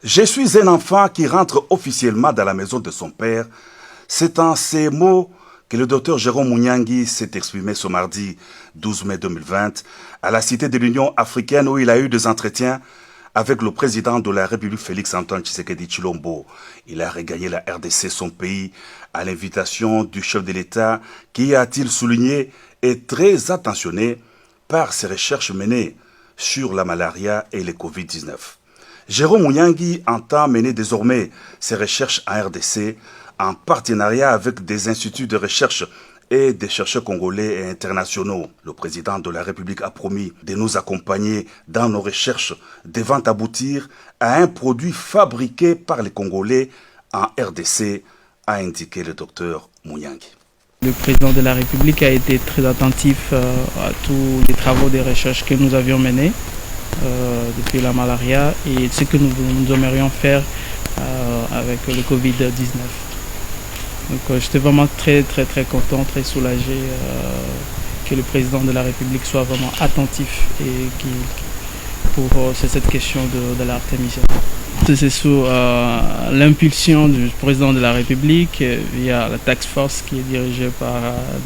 Je suis un enfant qui rentre officiellement dans la maison de son père. C'est en ces mots que le docteur Jérôme Mouniangui s'est exprimé ce mardi 12 mai 2020 à la Cité de l'Union africaine où il a eu des entretiens avec le président de la République Félix-Antoine Tshisekedi Tshilombo. Il a regagné la RDC, son pays, à l'invitation du chef de l'État qui, a-t-il souligné, est très attentionné par ses recherches menées sur la malaria et le Covid-19. Jérôme Mouniangui entend mener désormais ses recherches en RDC en partenariat avec des instituts de recherche et des chercheurs congolais et internationaux. Le président de la République a promis de nous accompagner dans nos recherches devant aboutir à un produit fabriqué par les Congolais en RDC, a indiqué le docteur Mouniangui. Le président de la République a été très attentif à tous les travaux de recherche que nous avions menés depuis la malaria et ce que nous aimerions faire avec le Covid-19. Donc j'étais vraiment très content, très soulagé que le président de la République soit vraiment attentif et pour cette question de l'artémisia. C'est sous l'impulsion du président de la République via la task force qui est dirigée par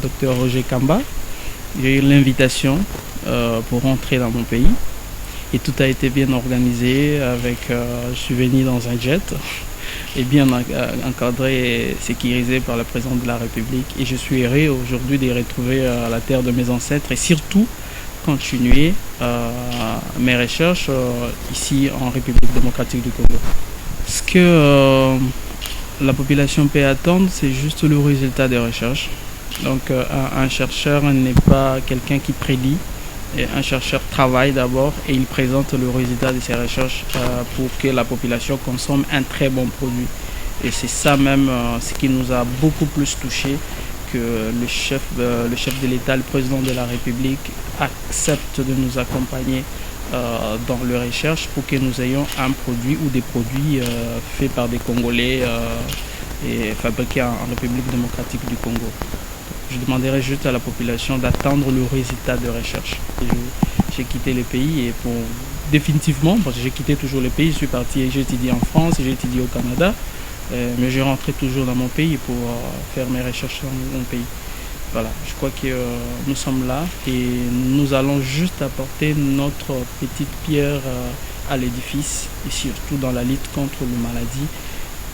Dr Roger Kamba. J'ai eu l'invitation pour rentrer dans mon pays et tout a été bien organisé. Je suis venu dans un jet et bien encadré et sécurisé par le président de la République. Et je suis heureux aujourd'hui de retrouver la terre de mes ancêtres et surtout continuer mes recherches ici en République démocratique du Congo. Ce que la population peut attendre, c'est juste le résultat des recherches. Donc un chercheur n'est pas quelqu'un qui prédit. Et un chercheur travaille d'abord et il présente le résultat de ses recherches pour que la population consomme un très bon produit. Et c'est ça même ce qui nous a beaucoup plus touché, que le chef de l'État, le président de la République accepte de nous accompagner dans les recherches pour que nous ayons un produit ou des produits faits par des Congolais et fabriqués en République démocratique du Congo. Je demanderai juste à la population d'attendre le résultat de recherche. J'ai quitté le pays et définitivement, parce que j'ai quitté toujours le pays, je suis parti et j'ai étudié en France, j'ai étudié au Canada, mais je rentrais toujours dans mon pays pour faire mes recherches dans mon pays. Voilà, je crois que nous sommes là et nous allons juste apporter notre petite pierre à l'édifice et surtout dans la lutte contre les maladies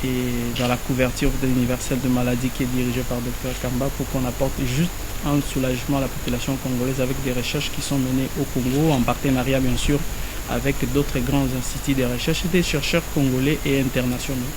et dans la couverture universelle de maladies qui est dirigée par Dr Kamba pour qu'on apporte juste un soulagement à la population congolaise avec des recherches qui sont menées au Congo en partenariat bien sûr avec d'autres grands instituts de recherche et des chercheurs congolais et internationaux.